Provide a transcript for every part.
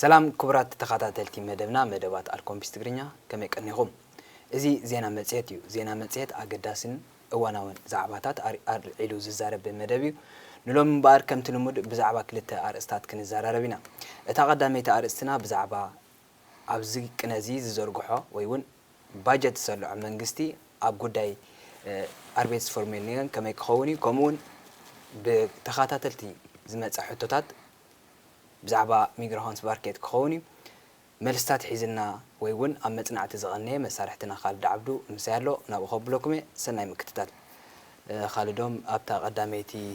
سلام كبرات تخاطاتلتي مدبنا مدبات الكومبيس تغرينيا كما يقنيهم ازي زينا مصيت يو زينا مصيت اقداسن اواناون زعباتات ارعيلو ززارب مدبيو نلوم بار كم تلمود بزعبا كلتا ارستات كنزارربينا اتا قداميت ارستنا بزعبا ابزي كنزي زرغخو ويون باجت سلع منغستي اب غداي اربيتس فورميلين كما يخوني كومون بتخاطاتلتي زمص حتوتات بزعبا ميغراهونس باركيت كخوني ملستات حيزنا ويون امصنعت زغنيه مسارحتنا خالد عبدو مسالو نابو خبلكم سناي مكتتال خالدوم ابتا قداميتي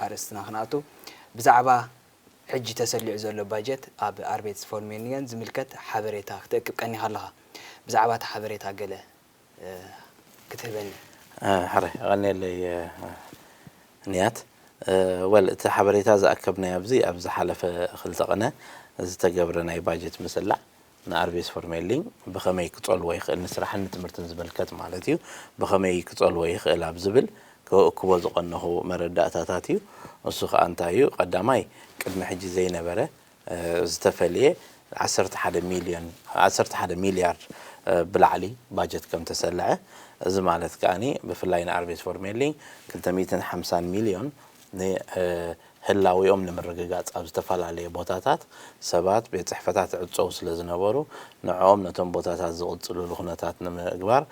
ارستنا خناتو بزعبا حجي تسلع زلو باجت اب اربيتس فورمينيان زملكت حبريتا تكب قني خلها بزعبا حبريتا قله كتبني حري غني لي نيات ولت حبريتا زاكبنا يابزي ابز حلف خلصقنا زتجبرنا باجت مسلع ناربيس فورميلين بخمي كصول ويخل نسرح نتمرتن زبلكت معناتيو بخمي كصول ويخل ابزبل كوكو زقنه مرداتاتاتيو وسخ انتايو قداماي قدم حجي زي نبره زتفليه 11 مليار بالعلي باجت كم تسلعه از مالت كاني بفلاين اربيس فورميلين 350 مليون ني هلاويهم نمرغغاص اب استفالالي بوتاتات سبات بيت صحفتات عصو سلازنبرو نعوم نتم بوتاتات زقصلو لخناتات نمغبار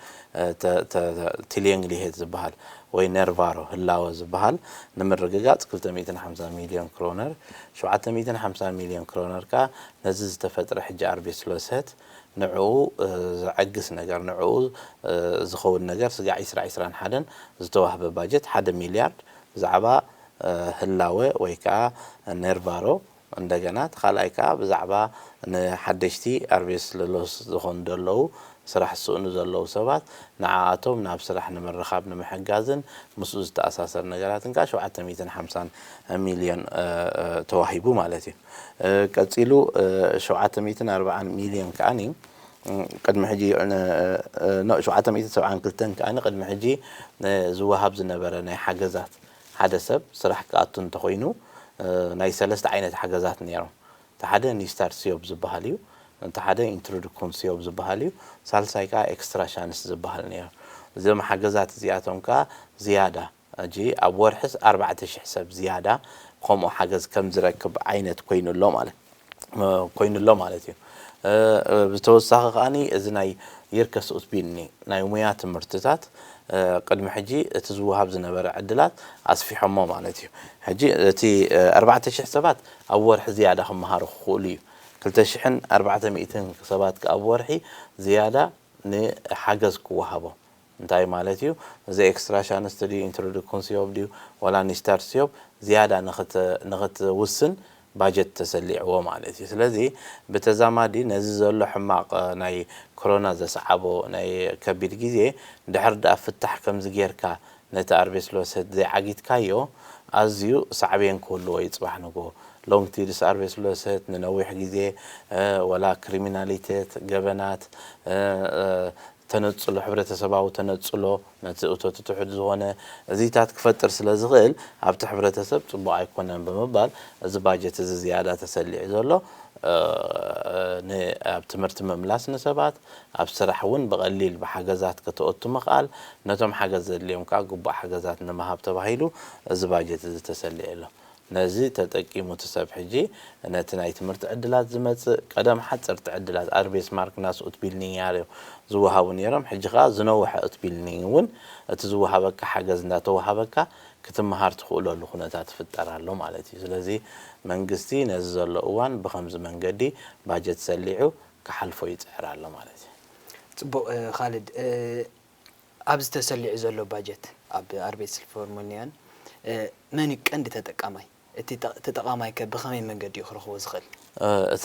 تيلينغ ليهت زبحال وي نيرفارو هلاو زبحال نمرغغاص 250 مليون كرونر 750 مليون كرونر كا نزز تفطر حج اربي سلوسات نعو زعقس نجار نعو زخون نجار سقع يسرع حدن زتوهب باجت 1 مليار زعبا هلاوي ويكا نيرفارو عندنا خلايكا بزعبا حدشتي اربيس للوس زخون دلو سرح السؤن زلو سبات نعاتهم ناب سرح نمرخاب نمحجازن مسوز تاساسر نجاراتن كا 750 مليون توهيبو مالتي قصيلو 740 مليون كاني قدم حجي نو 772 كاني قدم حجي زوهاب زنبره حجزات حدا سب صراحة كأتون تخوينو ناي سلست عينة حجزات نيرو تحدا نيستار سيوب زبهاليو انت حدا انترودكون سيوب زبهاليو سالسايكا اكسترا شانس زبهال نيرو زي ما حجزات زيادتهم كا زيادة اجي ابورحس 4000 حساب زيادة قوموا حجز كم زركب عينة كوينو لو مالت كوينو لو مالتيو بتوسخ اني اذناي يركس اسبيني نايميات مرتزات قدم حجي تزوهاب زنبر عدلات اصفي حمو معناتيو حجي تي 4000 حسابات اول زياده هم هارو خولي 2400 حسابات كابورحي زياده نحجز كوهابو انتاي معناتيو زي اكسترا شانستدي انترودكون سيوب ديو ولا نستار سيوب زياده نخت وسن باجت تسليعو معناتي سلازي بتزامادي نززلو حماق ناي كورونا زسعبو ناي كبير غيزي دحر دا فتح كم زغيركا نتا اربيس لوسد زي عقيت كايو ازيو صعبين كله يصبح نغو لونج تيرس اربيس لوسد ننوح غيزي ولا كريميناليتيت جبنات تنصلو حبرتسباو تنصلو نتوتو تحد زونه زيتات كفتر سلازغل ابت حبرتسب صبو ايكونن بمبال از باجت از زياده تسليع زلو ن ابتمرت مملاس نسبات اب سرحون بقليل بحجزات كتوت مقال نتم حجز اليوم كا غبا حجزات نمهاب تبايلو از باجت از تسليع له نزي تتقي متسب حجي نتناي تمرت عدلات زمص قدم حصر تعدلات اربيس مارك ناس اوتبيلني يارو زوهاون يرم حجغا زنوح اوتبيلني ون اتزوهابك حجز ناتوهابك كتمهار تخولو لخناتات تفطرالو معناتي سلازي منغستي نزلو اوان بخمس منغدي باجت سليعو كحلفو يصحرالو معناتي صبو خالد ابز تسليع زلو باجت اب اربيس فورمونيان من كند تتقاماي انت تتقاماي كبخمي منغدي يخرخو زخل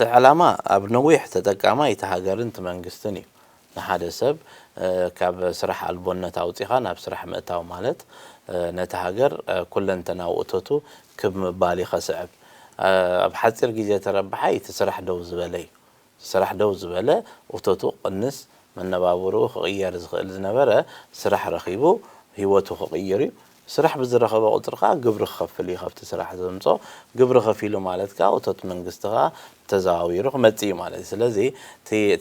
علامه اب نويح تتقاماي تهاجرنت منغستني نحد سب كاب سرح البونة اوطيخا ناب سرح مئتاو مالت نتهاجر كلن تناوتوتو كب بالي خصعب بحصر غيزه تربحاي تسرح دوز بلي سرح دوز بلا اوتوتو قنس من نبابرو غير زخل زنبره سرح رخيبو هيوتو غيري ስራሕ ብዝረኸበ ቁጥርካ ግብሪ ክኸፍል ይኸፍቲ ስራሕ ዘምጾ ግብሪ ከፊሉ ማለትካ እቶት መንግስትኻ ተዛዋዊሩ ክመጽእ ማለት ስለዚ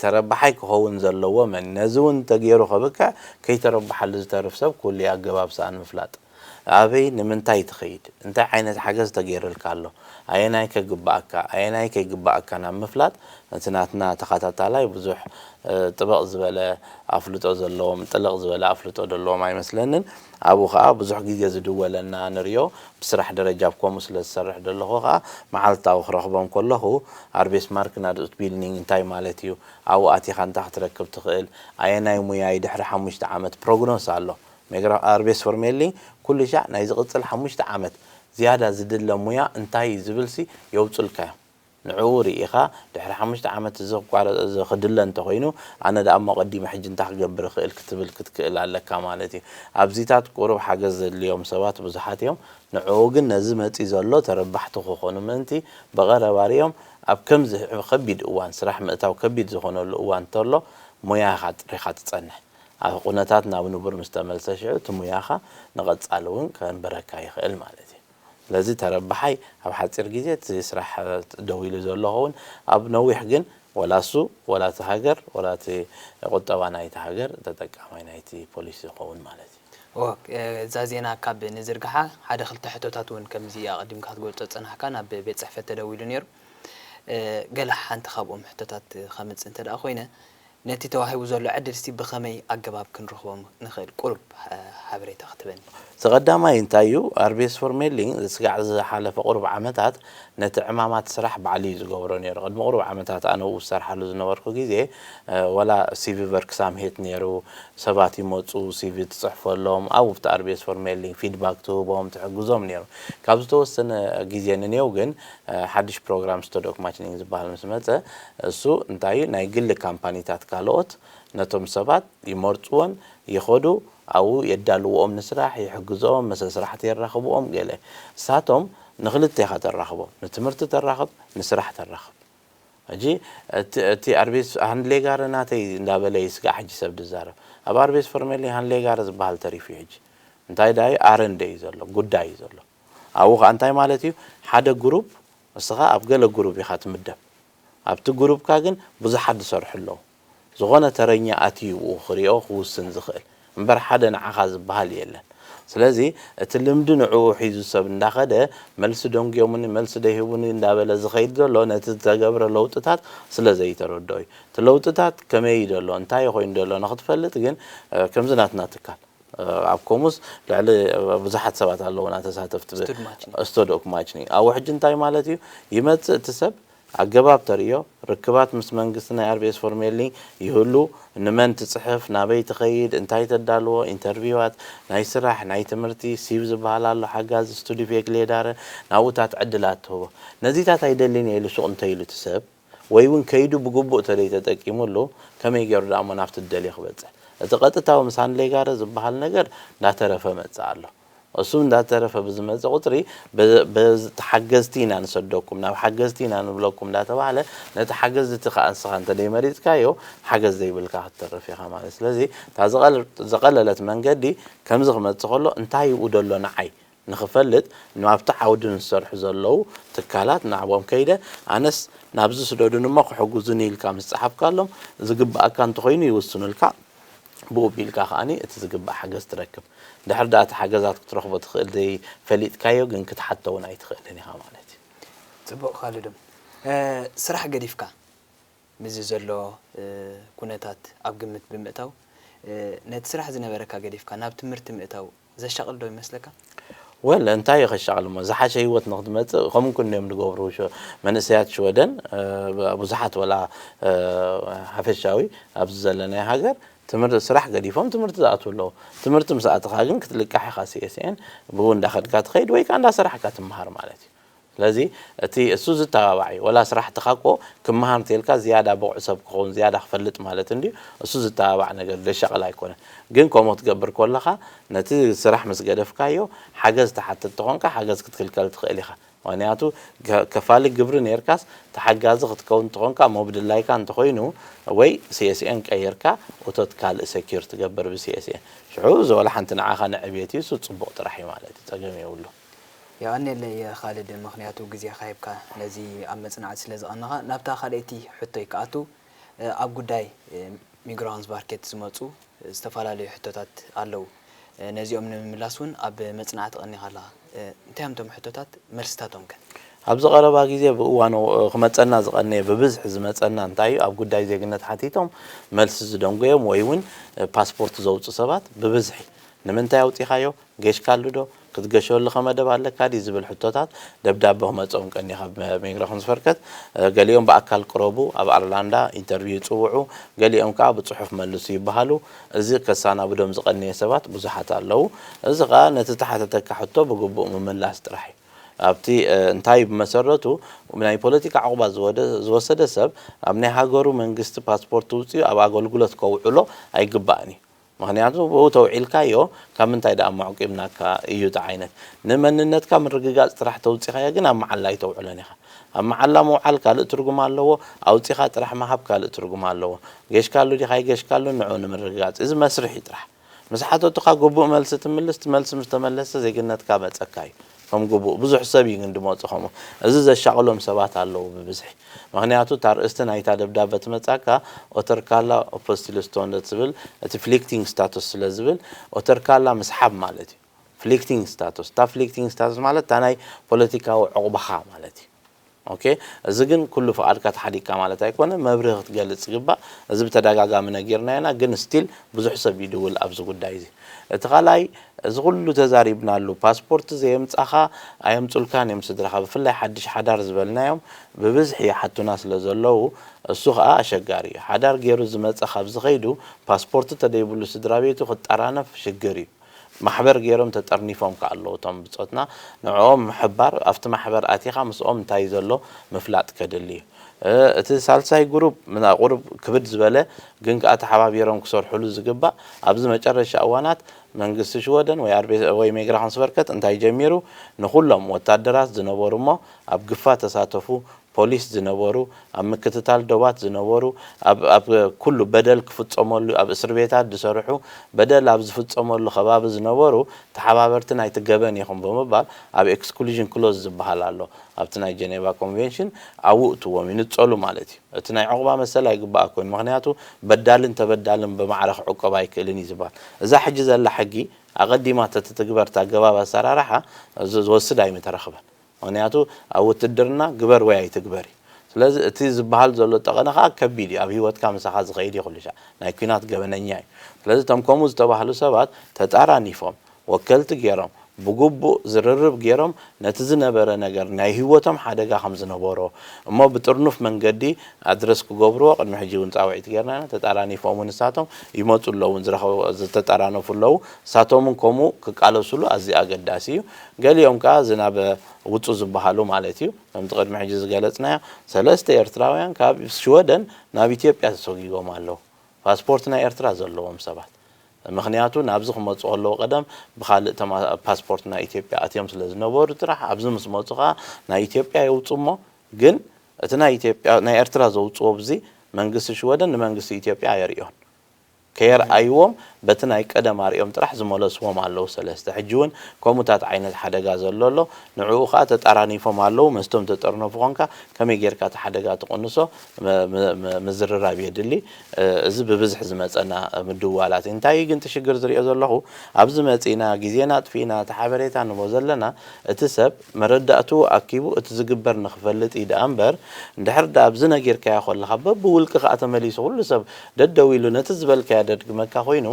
ተረባሓይ ክኸውን ዘለዎ መን ነዚ እውን ተገይሩ ከብክዕ ከይተረባሓሉ ዝተርፍ ሰብ ኩሉ ኣገባብ ሰኣን ምፍላጥ ኣበይ ንምንታይ ትኸይድ እንታይ ዓይነት ሓገዝ ተገይርልካ ኣሎ ኣየናይ ከይግባእካ ናብ ምፍላጥ እንትናትና ተኸታታላይ ብዙሕ ጥበቕ ዝበለ ኣፍልጦ ዘለዎም ጥልቕ ዝበለ ኣፍልጦ ዘለዎም ኣይመስለንን ኣብኡ ከዓ ብዙሕ ግዜ ዝድወለና ንሪኦ ብስራሕ ደረጃ ከምኡ ስለ ዝሰርሕ ዘለኹ ከዓ መዓልታዊ ክረኽቦም ከለኹ ኣርቤስ ማርክ ናድኡት ቢልዲንግ እንታይ ማለት እዩ ኣብኡ ኣቲኻ እንታይ ክትረክብ ትኽእል ኣየናይ ሙያይ ድሕሪ 5 ዓመት ፕሮግኖስ ኣሎ ሜግራ ኣርቤስ ፎርሜሊንግ ኩሉ ሻዕ ናይ ዝቕፅል 5 ዓመት ዝያዳ ዝድለ ሙያ እንታይ ዝብልሲ የውፅልካዮ ንዕኡ ርኢኻ ድሕሪ 5 ዓመት ዝኽድለ እንተኾይኑ ኣነ ዳ እሞ ቀዲመ ሕጂ እንታይ ክገብር ክእል ክትብል ክትክእል ኣለካ ማለት እዩ ኣብዚታት ቁሩብ ሓገዝ ዘድልዮም ሰባት ብዙሓት እዮም ንዕኡ ግን ነዚ መፂ ዘሎ ተረባሕቲ ክኾኑ ምእንቲ በቐረባርዮም ኣብ ከምዚ ከቢድ እዋን ስራሕ ምእታው ከቢድ ዝኾነሉ እዋን እንተሎ ሙያኻ ጥሪኻ ትፀንሕ ኣብ ቁነታት ናብ ንቡር ምስ ተመልሰ ሽዑ እቲ ሙያኻ ንቐጻሊ እውን ከንበረካ ይኽእል ማለት እዩ ስለዚ ተረባሓይ ኣብ ሓፂር ግዜ እቲ ስራሕ ደው ኢሉ ዘሎ ኸውን ኣብ ነዊሕ ግን ወላሱ ወላቲ ሃገር ወላቲ ቁጠባ ናይቲ ሃገር ተጠቃማይ ናይቲ ፖሊሲ ይኸውን ማለት እዩ እዛ ዜና ካብ ንዝርግሓ ሓደ ክልተ ሕቶታት እውን ከምዚ ኣቐዲምካ ክትገልጾ ፀናሕካ ናብ ቤት ፅሕፈት ተደው ኢሉ ነይሩ ገለ ሓንቲ ካብኦም ሕቶታት ከምፅእ እንተ ደኣ ኮይነ ነቲ ተዋሂቡ ዘሎ ዕድል እስቲ ብኸመይ ኣገባብ ክንረኽቦም ንኽእል ቁሩብ ሓበሬታ ክትበኒ ተቐዳማይ እንታይ እዩ ኣርቤስ ፎርሜሊንግ ዝስጋዕ ዝሓለፈ ቁሩብ ዓመታት ነቲ ዕማማት ስራሕ ባዕሊ ዝገብሮ ነይሩ ቅድሚ ቁሩብ ዓመታት ኣነ ው ዝሰርሓሉ ዝነበርኩ ግዜ ወላ ሲቪ በርክሳም ሄት ነይሩ ሰባት ይመፁ ሲቪ ትፅሕፈሎም ኣብቲ ኣርቤስ ፎርሜሊንግ ፊድባክ ትህቦም ትሕግዞም ነይሩ ካብ ዝተወሰነ ግዜ ንኔው ግን ሓድሽ ፕሮግራም ስቶዶክ ማችኒንግ ዝበሃል ምስ መፀ እሱ እንታይ እዩ ናይ ግሊ ካምፓኒታት ካልኦት ነቶም ሰባት ይመርፅዎን ይኸዱ ኣው የዳልዎም ንስራሕ ይሕግዞም መሰ ስራሕቲ ይራኽብዎም ገለ ሳቶም ንኽልተ ኢኻ ተራኽቦም ንትምህርቲ ተራኽብ ንስራሕ ተራኽብ እጂ እቲ ኣርቤስ ሃንድሌ ጋር ናተይ እንዳበለ ይስጋዕ ሕጂ ሰብ ዝዛረብ ኣብ ኣርቤስ ፎርሜሊ ሃንድሌ ጋር ዝበሃል ተሪፍ እዩ ሕጂ እንታይ ዳይ ኣረንደ እዩ ዘሎ ጉዳይ እዩ ዘሎ ኣብኡ ከዓ እንታይ ማለት እዩ ሓደ ግሩፕ እስኻ ኣብ ገለ ግሩፕ ኢኻ ትምደብ ኣብቲ ግሩፕካ ግን ብዙሓት ዝሰርሑ ኣለዉ ዝኾነ ተረኛ ኣትዩ ክሪኦ ክውስን ዝኽእል እምበር ሓደ ንዓኻ ዝበሃል የለን ስለዚ እቲ ልምዲ ንዕኡ ሒዙ ሰብ እንዳኸደ መልሲ ደንግዮሙኒ መልሲ ደይህቡኒ እንዳበለ ዝኸይድ ዘሎ ነቲ ዝተገብረ ለውጥታት ስለ ዘይተረድኦ እዩ እቲ ለውጥታት ከመይ እዩ ዘሎ እንታይ ኮይኑ ዘሎ ንኽትፈልጥ ግን ከምዚ ናትና ትካል ኣብ ኮሙስ ልዕሊ ብዙሓት ሰባት ኣለውና ተሳተፍቲ ስቶዶክ ማችኒንግ ኣብኡ ሕጂ እንታይ ማለት እዩ ይመፅእ እቲ ሰብ ኣገባብ ተርእዮ ርክባት ምስ መንግስቲ ናይ ኣርቤስ ፎርሜሊንግ ይህሉ ንመን ትፅሕፍ ናበይ ትኸይድ እንታይ ተዳልዎ ኢንተርቪዋት ናይ ስራሕ ናይ ትምህርቲ ሲቭ ዝበሃል ኣሎ ሓጋዝ ስቱዲ ፌክሌዳረ ናብኡታት ዕድላት ትህቦ ነዚታት ኣይደሊን ኢሉ ሱቕ እንተይሉ እቲ ሰብ ወይ እውን ከይዱ ብግቡእ ተለይ ተጠቂሙሉ ከመይ ገይሩ ዳእሞ ናብቲ ደልዩ ክበፅሕ እቲ ቀጥታዊ ምስ ሃንድሌ ጋር ዝበሃል ነገር እንዳተረፈ መፅእ ኣሎ እሱ እንዳተረፈ ብዝመፅእ ቁፅሪ ብተሓገዝቲ ኢና ንሰደኩም ናብ ሓገዝቲ ኢና ንብለኩም እንዳተባሃለ ነቲ ሓገዝቲ ከዓ ንስኻ እንተደይ መሪፅካዮ ሓገዝ ዘይብልካ ክትተርፍ ኢኻ ማለት ስለዚ እታ ዘቐለለት መንገዲ ከምዚ ክመፅእ ከሎ እንታይ ይብኡ ደሎ ንዓይ ንኽፈልጥ ናብቲ ዓውዲ ዝሰርሑ ዘለዉ ትካላት ናዕቦም ከይደ ኣነስ ናብዚ ስደዱን እሞ ክሕግዙኒ ኢልካ ምስ ፀሓፍካሎም ዝግባእካ እንተኾይኑ ይውስኑልካ ብኡ ቢልካ ከዓኒ እቲ ዝግባእ ሓገዝ ትረክብ ድሕር ዳእቲ ሓገዛት ክትረኽቦ ትኽእል ዘይፈሊጥካዮ ግን ክትሓተውን ኣይትኽእልን ኢኻ ማለት እዩ ፅቡቕ ካልዶም ስራሕ ገዲፍካ ምዚ ዘሎ ኩነታት ኣብ ግምት ብምእታው ነቲ ስራሕ ዝነበረካ ገዲፍካ ናብ ትምህርቲ ምእታው ዘሻቕል ዶ ይመስለካ ወላ እንታይ ይኸሻቕል እሞ ዝሓሸ ህይወት ንኽትመፅእ ከምኡ ኩሎም ዝገብሩ መንእሰያት ሽወደን ብዙሓት ወላ ሓፈሻዊ ኣብዚ ዘለናይ ሃገር ትምህርቲ ስራሕ ገዲፎም ትምህርቲ ዝኣትው ኣለዉ ትምህርቲ ምስ ኣትኻ ግን ክትልቃሕ ኢኻ ሲኤስኤን ብኡ እንዳኸድካ ትኸይድ ወይ ከዓ እንዳሰራሕካ ትመሃር ማለት እዩ ስለዚህ እቲ እሱ ዝተባባዒ ወላ ስራሕ ተኻቆ ክመሃር ተልካ ዝያዳ በቁዕ ሰብ ክኸውን ዝያዳ ክፈልጥ ማለት እንዲ እሱ ዝተባባዕ ነገር ለሸቕላ ኣይኮነ ግን ከምኡ ትገብር ከለኻ ነቲ ስራሕ ምስ ገደፍካዮ ሓገዝ ተሓትት ተኾንካ ሓገዝ ክትክልከል ትኽእል ኢኻ ምክንያቱ ከፋሊ ግብሪ ነርካስ ተሓጋዚ ክትከውን ተኾንካ ሞብድላይካ እንተኾይኑ ወይ ሲኤስኤን ቀየርካ እቶት ካልእ ሰኪር ትገብር ብሲኤስኤን ሽዑ ዝበለ ሓንቲ ንዓኻ ንዕብየት እሱ ፅቡቕ ጥራሕ ማለት እዩ ፀገም የብሉ ያኔ ለኻልድ ምክንያቱ ግዜ ካይብካ ነዚ ኣብ መጽናዕት ስለዝቐነኻ ናብታ ካልእቲ ሕቶ ይከኣቱ ኣብ ጉዳይ ሚግራንስ ማርኬት ዝመጹ ዝተፈላለዩ ሕቶታት ኣለው ነዚኦም ንምምላስ እውን ኣብ መጽናዕት ቀኒኻላ እንታይም ቶም ሕቶታት መልስታቶም ከ ኣብዚ ቀረባ ግዜ ብእዋኑ ክመፀና ዝቐነየ ብብዝሒ ዝመፀና እንታይ ኣብ ጉዳይ ዜግነት ሓቲቶም መልሲ ዝደንጎዮም ወይ እውን ፓስፖርት ዘውፅኡ ሰባት ብብዝሒ ንምንታይ ኣውፂኻዮ ጌሽካሉ ዶ ክትገሸሉ ከመደብ ኣለካ ዲ ዝብል ሕቶታት ደብዳቤ ክመፅኦም ቀኒኻ ሚግራሽን ዝፈርከት ገሊኦም በኣካል ቅረቡ ኣብ ኣርላንዳ ኢንተርቪው ይፅውዑ ገሊኦም ከዓ ብፅሑፍ መልሱ ይበሃሉ እዚ ከሳናብዶም ዝቐነየ ሰባት ብዙሓት ኣለው እዚ ከዓ ነቲ ተሓተተካ ሕቶ ብግቡእ ምምላስ ጥራሕ እዩ ኣብቲ እንታይ ብመሰረቱ ናይ ፖለቲካ ዕቁባ ዝወሰደ ሰብ ኣብ ናይ ሃገሩ መንግስቲ ፓስፖርት ውፅኡ ኣብ ኣገልግሎት ከውዕሎ ኣይግባእን ምክንያቱ ብኡ ተውዒልካዮ ካብ ምንታይ ደኣ ማዕቂብናካ እዩ ተዓይነት ንመንነትካ ምርግጋፅ ጥራሕ ተውፂኻዮ ግን ኣብ መዓላ ይተውዕሎን ኢኻ ኣብ መዓላ መውዓል ካልእ ትርጉም ኣለዎ ኣውፂኻ ጥራሕ መሃብ ካልእ ትርጉም ኣለዎ ጌሽካሉ ዲኻ ይጌሽካሉ ንዑ ንምርግጋፅ እዚ መስርሕ ጥራሕ ምስ ሓተቱኻ ግቡእ መልሲ ትምልስ መልሲ ምስ ተመለሰ ዜግነትካ መፀካ እዩ ከም ግቡእ ብዙሕ ሰብ እዩ ግን ድመፅኸሙ እዚ ዘሻቕሎም ሰባት ኣለው ብብዝሒ ምክንያቱ ታርእስቲ ናይታ ደብዳቤ ትመጻካ ኦተርካላ ኦፖስቲልስቶን ዝብል እቲ ፍሊክቲንግ ስታቱስ ስለ ዝብል ኦተርካላ መስሓብ ማለት እዩ ፍሊክቲንግ ስታቱስ ታ ፍሊክቲንግ ስታቱስ ማለት ታ ናይ ፖለቲካዊ ዕቁባኻ ማለት እዩ ኦኬ እዚ ግን ኩሉ ፍቃድካ ተሓዲካ ማለት ኣይኮነ መብርህ ክትገልጽ ይግባእ እዚ ብተደጋጋሚ ነጊርና ኢና ግን ስቲል ብዙሕ ሰብ ይድውል ኣብዚ ጉዳይ እዚ እቲ ኻላይ እዚ ኩሉ ተዛሪብናሉ ፓስፖርት ዘየምጻኻ ኣየምጹልካን እዮም ስድራኻ ብፍላይ ሓድሽ ሓዳር ዝበልናዮም ብብዝሒ ሓቱና ስለ ዘለዉ እሱ ከዓ ኣሸጋሪ እዩ ሓዳር ገይሩ ዝመጽኻ ብዝኸይዱ ፓስፖርት ተደይብሉ ስድራ ቤቱ ክጠራነፍ ሽግር እዩ ማሕበር ገይሮም ተጠርኒፎም ከኣለው ቶም ብጾትና ንዕኦም ምሕባር ኣብቲ ማሕበር ኣቲኻ ምስኦም እንታይ ዘሎ ምፍላጥ ከድሊ እዩ እቲ ሳልሳይ ግሩፕ ምና ቁርብ ክብድ ዝበለ ግን ከዓ ተሓባቢሮም ክሰርሕሉ ዝግባእ ኣብዚ መጨረሻ እዋናት መንግስቲ ሽወደን ወይ ሚግራሽን ዝፈርከት እንታይ ጀሚሩ ንኹሎም ወታደራት ዝነበሩ እሞ ኣብ ግፋ ተሳተፉ ፖሊስ ዝነበሩ ኣብ ምክትታል ዶባት ዝነበሩ ኣብ ኩሉ በደል ክፍጸመሉ ኣብ እስር ቤታት ዝሰርሑ በደል ኣብ ዝፍጸመሉ ከባቢ ዝነበሩ ተሓባበርቲ ናይቲ ገበን ይኹም ብምባል ኣብ ኤክስክሉዥን ክሎዝ ዝበሃል ኣሎ ኣብቲ ናይ ጀኔቫ ኮንቬንሽን ኣውእትዎም ይንጸሉ ማለት እዩ እቲ ናይ ዕቁባ መሰል ኣይግባእ ኮይኑ ምክንያቱ በዳልን ተበዳልን ብማዕረኽ ዕቁባ ኣይክእልን እዩ ዝበሃል እዛ ሕጂ ዘላ ሕጊ ኣቐዲማ ተትግበርታ ገባብ ኣሰራርሓ ዝወስድ ኣይምተረኽበን ምክንያቱ ኣብ ውትድርና ግበር ወይ ኣይትግበሪ ስለዚ እቲ ዝበሃል ዘሎ ጠቐነኻ ከቢድ እዩ ኣብ ሂወትካ ምሳኻ ዝኸይድ ይኽእልሻ ናይ ኩናት ገበነኛ እዩ ስለዚ እቶም ከምኡ ዝተባህሉ ሰባት ተጣራኒፎም ወከልቲ ገይሮም ብግቡእ ዝርርብ ገይሮም ነቲ ዝነበረ ነገር ናይ ሂወቶም ሓደጋ ከም ዝነበሮ እሞ ብጥርኑፍ መንገዲ ኣድረስ ክገብርዎ ቅድሚ ሕጂ እውን ፃውዒት ገይርና ተጣራኒፎም ንሳቶም ይመፁ ኣለዉ ዝረኸቡ ዝተጣራነፉ ኣለዉ ሳቶምን ከምኡ ክቃለሱሉ ኣዝዩ ኣገዳሲ እዩ ገሊኦም ከዓ ዝናበ ውፁ ዝበሃሉ ማለት እዩ ከምቲ ቅድሚ ሕጂ ዝገለጽናዮ ሰለስተ ኤርትራውያን ካብ ሽወደን ናብ ኢትዮጵያ ተሰጊጎም ኣለዉ ፓስፖርት ናይ ኤርትራ ዘለዎም ሰባት ምክንያቱ ናብዚ ክመፁ ከለዉ ቀደም ብኻልእ ፓስፖርት ናይ ኢትዮጵያ ኣትዮም ስለ ዝነበሩ ጥራሕ ኣብዚ ምስ መፁኻ ናይ ኢትዮጵያ የውፅኡ እሞ ግን እቲ ናይ ኢትዮጵያ ናይ ኤርትራ ዘውፅዎ ብዚ መንግስቲ ሽወደን ንመንግስቲ ኢትዮጵያ የርእዮን ከየርኣይዎም በቲ ናይ ቀደም ኣርእዮም ጥራሕ ዝመለስዎም ኣለዉ ሰለስተ ሕጂ እውን ከምኡታት ዓይነት ሓደጋ ዘሎ ኣሎ ንዕኡ ከዓ ተጣራኒፎም ኣለዉ መስቶም ተጠርነፉ ኮንካ ከመይ ጌርካ እቲ ሓደጋ ትቕንሶ ምዝርራብ የድሊ እዚ ብብዝሒ ዝመፀና ምድዋላት እንታይ ግን ትሽግር ዝሪኦ ዘለኹ ኣብዚ መፂና ግዜና ጥፊና እቲ ሓበሬታ ንቦ ዘለና እቲ ሰብ መረዳእቱ ኣኪቡ እቲ ዝግበር ንክፈልጥ ኢዳ እምበር እንድሕር ዳ ኣብዚ ነጌርካዮ ከለኻ በብውልቂ ከዓ ተመሊሱ ኩሉ ሰብ ደደው ኢሉ ነቲ ዝበልካዮ ደድግመካ ኮይኑ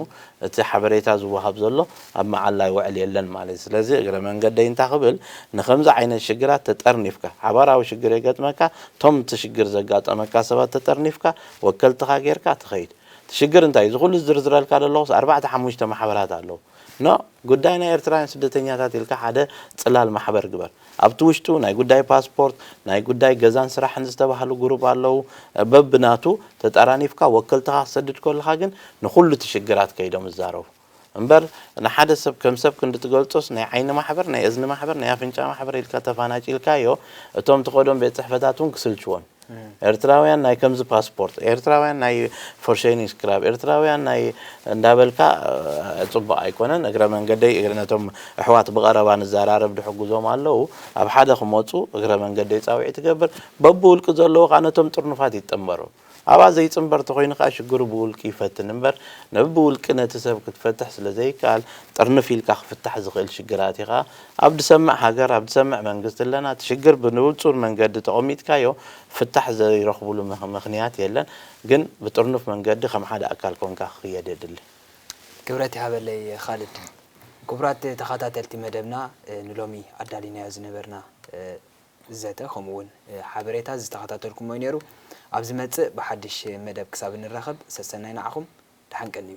እቲ ሓበሬታ ዝወሃብ ዘሎ ኣብ መዓላ ይውዕል የለን ማለት ስለዚ እግረ መንገደይ እንታይ ክብል ንከምዚ ዓይነት ሽግራት ተጠርኒፍካ ሓበራዊ ሽግር የገጥመካ ቶም ትሽግር ዘጋጠመካ ሰባት ተጠርኒፍካ ወከልትኻ ጌርካ ትኸይድ ትሽግር እንታይ ዝኩሉ ዝርዝረልካ ዘለኹስ 4-5 ማሕበራት ኣለዉ ኖ ጉዳይና ኤርትራውያን ስደተኛታት ኢልካ ሓደ ጽላል ማሕበር ግበር ኣብቲ ውሽጡ ናይ ጉዳይ ፓስፖርት ናይ ጉዳይ ገዛን ስራሕን ዝተባሃሉ ግሩፕ ኣለው በብናቱ ተጣራኒፍካ ወከልትኻ ክሰድድ ከለኻ ግን ንኹሉ ትሽግራት ከይዶም ይዛረቡ እምበር ንሓደ ሰብ ከም ሰብ ክንድትገልጾስ ናይ ዓይኒ ማሕበር ናይ እዝኒ ማሕበር ናይ ኣፍንጫ ማሕበር ኢልካ ተፋናጪልካዮ እቶም ተኸዶም ቤት ጽሕፈታቱን ክስልችዎን ኤርትራውያን ናይ ከምዚ ፓስፖርት ኤርትራውያን ናይ ፎርሼኒንግ ስክራብ ኤርትራውያን ናይ እንዳበልካ ጽቡቕ ኣይኮነን እግረ መንገደይ ነቶም ኣሕዋት ብቐረባ ንዘራረብ ድሕግዞም ኣለው ኣብ ሓደ ክመጹ እግረ መንገደይ ጻውዒት ትገብር በብውልቂ ዘለዎ ቃነቶም ጥርኑፋት ይጥመሩ ኣባ ዘይጽምበር ተኾይንካ ሽግሩ ብውልቂ ይፈትን እምበር ነብውልቂ ነቲ ሰብ ክትፈትሕ ስለዘይካል ጥርንፍ ኢልካ ክፍታሕ ዝኽእል ሽግራት ኢኻ ኣብ ድሰምዕ ሃገር ኣብ ድሰምዕ መንግስቲ ኣለና ትሽግር ብንጹር መንገዲ ተቐሚጥካዮ ፍታሕ ዘይረኽብሉ ምኽንያት የለን ግን ብጥርንፍ መንገዲ ከም ሓደ ኣካል ኮንካ ክየድ የድሊ ክብረት ይሃበለይ ኻልድ ክቡራት ተኸታተልቲ መደብና ንሎሚ ኣዳሊናዮ ዝነበርና ዘተ ከምኡውን ሓበሬታ ዝተኸታተልኩሞ ነይሩ ኣብዚ መጽእ ብሓድሽ መደብ ክሳብ እንራኸብ ሰሰናይ ንዓኹም ድሓን ቀኒ